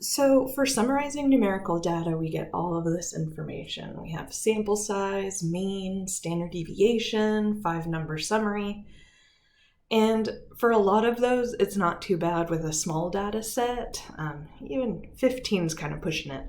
So for summarizing numerical data, we get all of this information. We have sample size, mean, standard deviation, 5-number summary. And for a lot of those, it's not too bad with a small data set. Even 15 is kind of pushing it.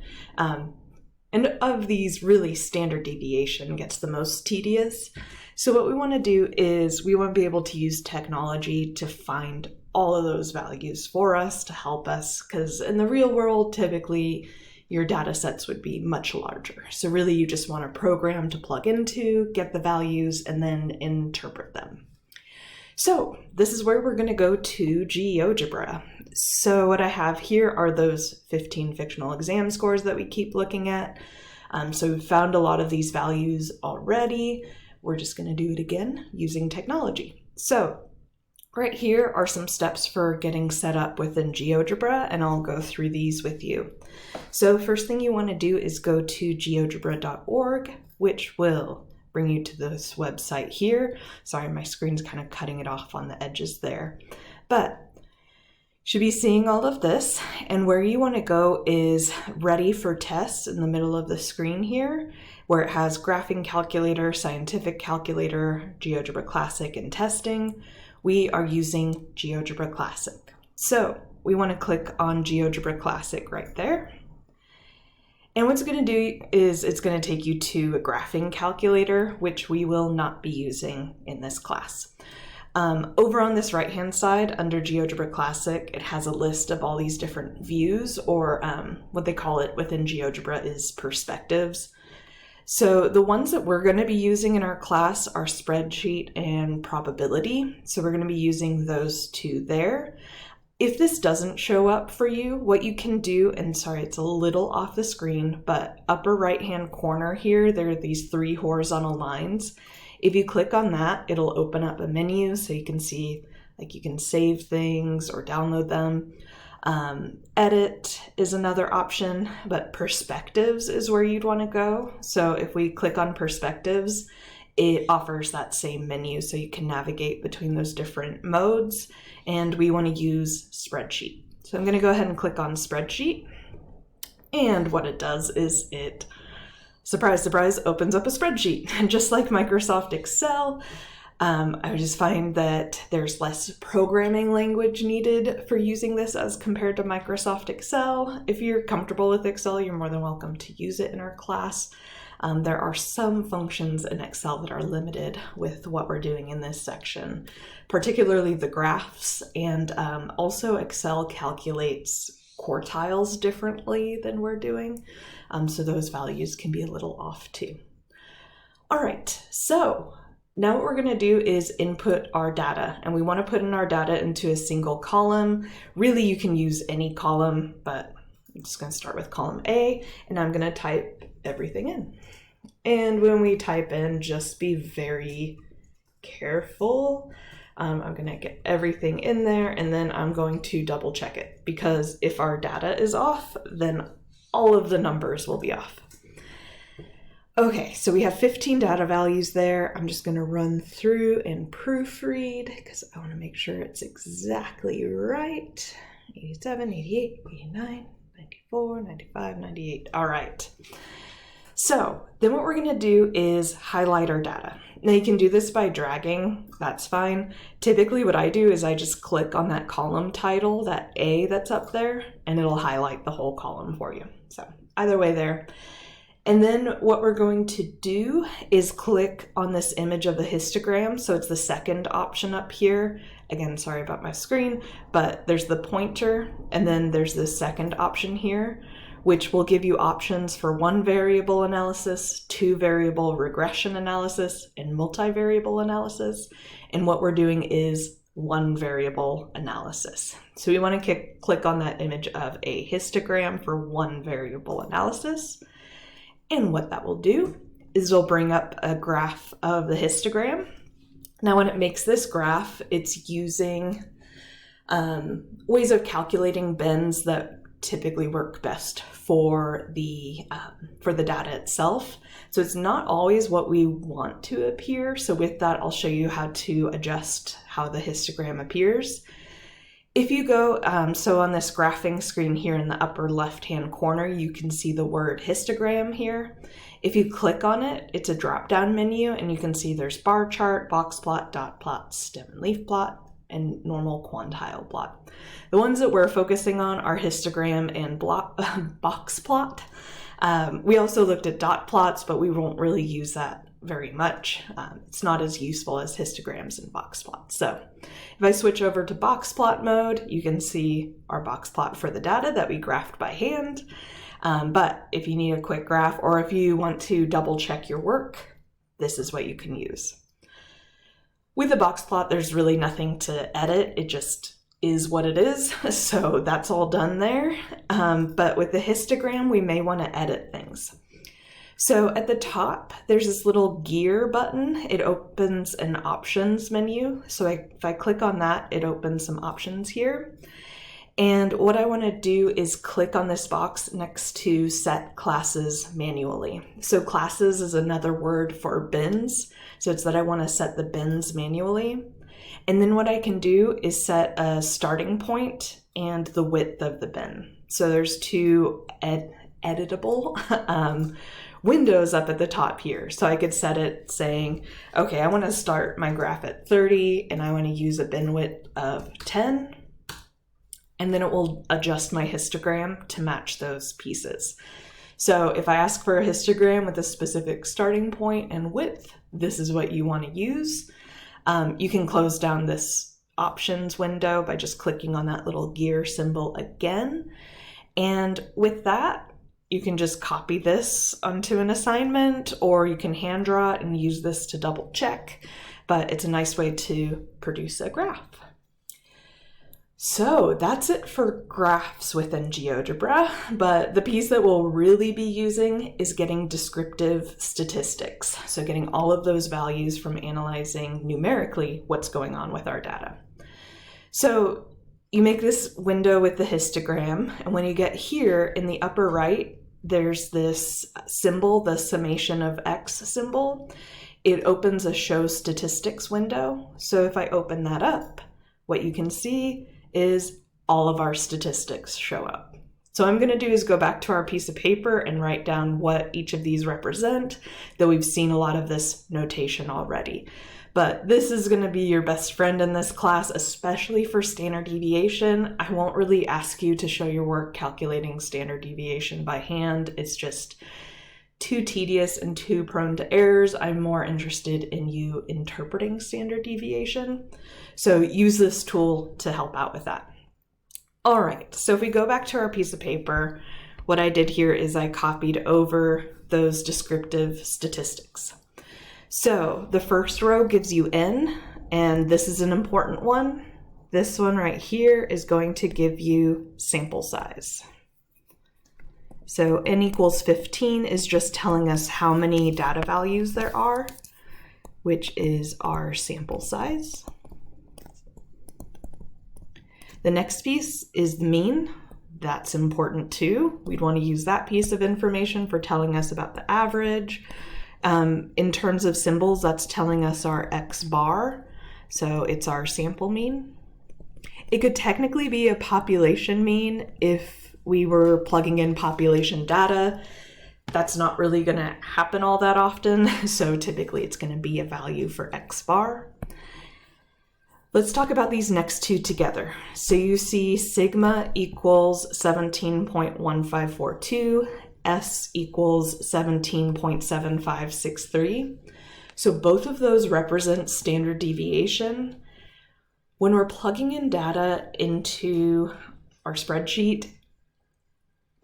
And of these, really, standard deviation gets the most tedious. So what we want to do is we want to be able to use technology to find all of those values for us to help us, because in the real world, typically your data sets would be much larger. So really you just want a program to plug into, get the values, and then interpret them. So this is where we're going to go to Geogebra. So what I have here are those 15 fictional exam scores that we keep looking at. So we've found a lot of these values already. We're just going to do it again using technology. So right here are some steps for getting set up within Geogebra, and I'll go through these with you. So first thing you want to do is go to geogebra.org, which will bring you to this website here. Sorry, my screen's kind of cutting it off on the edges there. But you should be seeing all of this, and where you want to go is ready for tests in the middle of the screen here, where it has graphing calculator, scientific calculator, GeoGebra Classic, and testing. We are using GeoGebra Classic. So we want to click on GeoGebra Classic right there. And what it's going to do is it's going to take you to a graphing calculator, which we will not be using in this class. Over on this right-hand side under GeoGebra Classic, it has a list of all these different views, or what they call it within GeoGebra is perspectives. So the ones that we're going to be using in our class are Spreadsheet and Probability. So we're going to be using those two there. If this doesn't show up for you, what you can do, and sorry, it's a little off the screen, but upper right-hand corner here, there are these 3 horizontal lines. If you click on that, it'll open up a menu so you can see, like, you can save things or download them. Edit is another option, but perspectives is where you'd want to go. So if we click on perspectives, it offers that same menu so you can navigate between those different modes, and we want to use Spreadsheet. So I'm going to go ahead and click on Spreadsheet, and what it does is it, surprise, surprise, opens up a spreadsheet. And just like Microsoft Excel, I just find that there's less programming language needed for using this as compared to Microsoft Excel. If you're comfortable with Excel, you're more than welcome to use it in our class. There are some functions in Excel that are limited with what we're doing in this section, particularly the graphs, and also Excel calculates quartiles differently than we're doing, so those values can be a little off too. All right, so now what we're going to do is input our data, and we want to put in our data into a single column. Really, you can use any column, but I'm just going to start with column A, and I'm going to type everything in. And when we type in, just be very careful. I'm going to get everything in there, and then I'm going to double check it, because if our data is off, then all of the numbers will be off. Okay, so we have 15 data values there. I'm just going to run through and proofread because I want to make sure it's exactly right. 87, 88, 89, 94, 95, 98. All right. So then what we're going to do is highlight our data. Now you can do this by dragging, that's fine. Typically what I do is I just click on that column title, that A that's up there, and it'll highlight the whole column for you. So either way there. And then what we're going to do is click on this image of the histogram. So it's the second option up here. Again, sorry about my screen, but there's the pointer, and then there's the second option here, which will give you options for 1 variable analysis, 2 variable regression analysis, and multivariable analysis. And what we're doing is 1 variable analysis. So we want to click on that image of a histogram for 1 variable analysis. And what that will do is it'll bring up a graph of the histogram. Now when it makes this graph, it's using ways of calculating bends that typically work best for the data itself. So it's not always what we want to appear. So with that, I'll show you how to adjust how the histogram appears. If you go, so on this graphing screen here in the upper left-hand corner, you can see the word histogram here. If you click on it, it's a drop-down menu, and you can see there's bar chart, box plot, dot plot, stem and leaf plot, and normal quantile plot. The ones that we're focusing on are histogram and box plot. We also looked at dot plots, but we won't really use that very much. It's not as useful as histograms and box plots. So if I switch over to box plot mode, you can see our box plot for the data that we graphed by hand. But if you need a quick graph, or if you want to double check your work, this is what you can use. With a box plot, there's really nothing to edit. It just is what it is. So that's all done there. But with the histogram, we may want to edit things. So at the top, there's this little gear button. It opens an options menu. So if I click on that, it opens some options here. And what I want to do is click on this box next to set classes manually. So classes is another word for bins. So it's that I want to set the bins manually. And then what I can do is set a starting point and the width of the bin. So there's two editable windows up at the top here. So I could set it saying, okay, I want to start my graph at 30 and I want to use a bin width of 10. And then it will adjust my histogram to match those pieces. So if I ask for a histogram with a specific starting point and width, this is what you want to use. You can close down this options window by just clicking on that little gear symbol again. And with that, you can just copy this onto an assignment, or you can hand draw it and use this to double check, but it's a nice way to produce a graph. So that's it for graphs within Geogebra, but the piece that we'll really be using is getting descriptive statistics. So getting all of those values from analyzing numerically what's going on with our data. So you make this window with the histogram, and when you get here in the upper right, there's this symbol, the summation of X symbol. It opens a show statistics window. So if I open that up, what you can see is all of our statistics show up. So what I'm going to do is go back to our piece of paper and write down what each of these represent, though we've seen a lot of this notation already. But this is going to be your best friend in this class, especially for standard deviation. I won't really ask you to show your work calculating standard deviation by hand. It's just too tedious and too prone to errors. I'm more interested in you interpreting standard deviation. So use this tool to help out with that. All right, so if we go back to our piece of paper, what I did here is I copied over those descriptive statistics. So the first row gives you N, and this is an important one. This one right here is going to give you sample size. So N equals 15 is just telling us how many data values there are, which is our sample size. The next piece is the mean. That's important too. We'd want to use that piece of information for telling us about the average. In terms of symbols, that's telling us our X bar. So it's our sample mean. It could technically be a population mean if we were plugging in population data. That's not really going to happen all that often. So typically it's going to be a value for X bar. Let's talk about these next two together. So you see sigma equals 17.1542, S equals 17.7563. So both of those represent standard deviation. When we're plugging in data into our spreadsheet,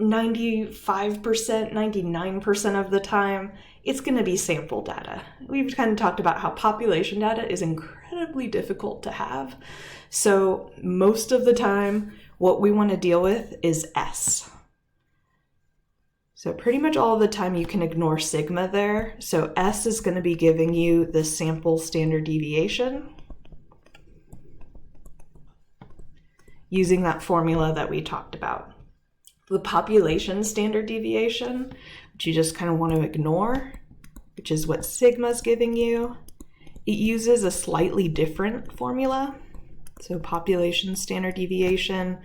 95%, 99% of the time, it's going to be sample data. We've kind of talked about how population data is incredibly difficult to have. So most of the time, what we want to deal with is S. So pretty much all the time you can ignore sigma there. So S is going to be giving you the sample standard deviation using that formula that we talked about. The population standard deviation, which you just kind of want to ignore, which is what sigma is giving you, it uses a slightly different formula. So population standard deviation,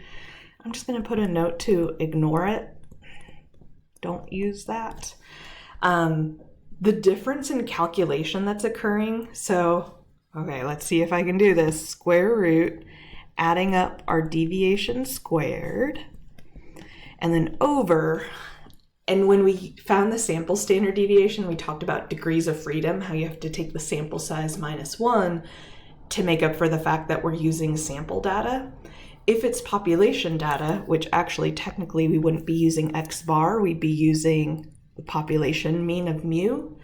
I'm just going to put a note to ignore it. Don't use that. The difference in calculation that's occurring. So, okay, let's see if I can do this. Square root, adding up our deviation squared, and then over. And when we found the sample standard deviation, we talked about degrees of freedom, how you have to take the sample size minus 1 to make up for the fact that we're using sample data. If it's population data, which actually technically we wouldn't be using X bar, we'd be using the population mean of mu.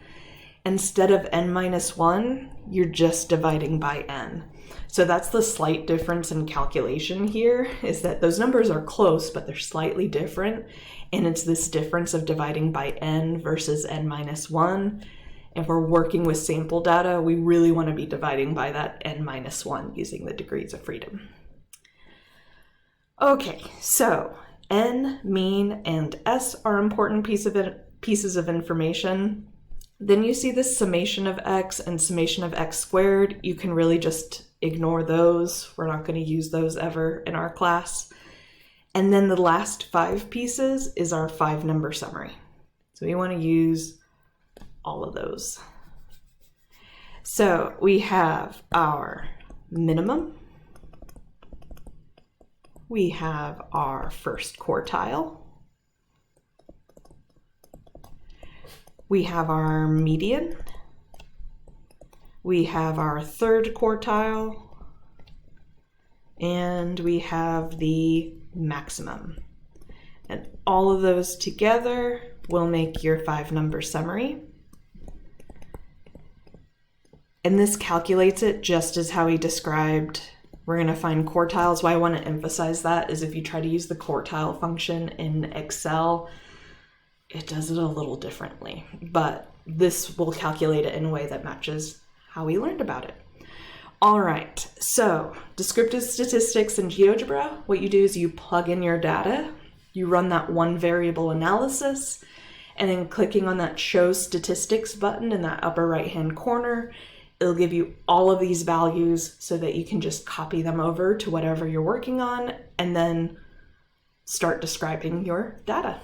Instead of n minus 1, you're just dividing by n. So that's the slight difference in calculation here, is that those numbers are close, but they're slightly different. And it's this difference of dividing by n versus n minus 1. If we're working with sample data, we really want to be dividing by that n minus 1 using the degrees of freedom. Okay, so n, mean, and s are important pieces of information. Then you see this summation of x and summation of x squared. You can really just ignore those. We're not going to use those ever in our class. And then the last 5 pieces is our 5-number summary. So we want to use all of those. So we have our minimum. We have our first quartile. We have our median. We have our third quartile. And we have the maximum. And all of those together will make your 5-number summary. And this calculates it just as how we described. We're going to find quartiles. Why I want to emphasize that is if you try to use the quartile function in Excel, it does it a little differently. But this will calculate it in a way that matches how we learned about it. All right, so descriptive statistics in Geogebra, what you do is you plug in your data, you run that one variable analysis, and then clicking on that Show Statistics button in that upper right-hand corner, it'll give you all of these values so that you can just copy them over to whatever you're working on and then start describing your data.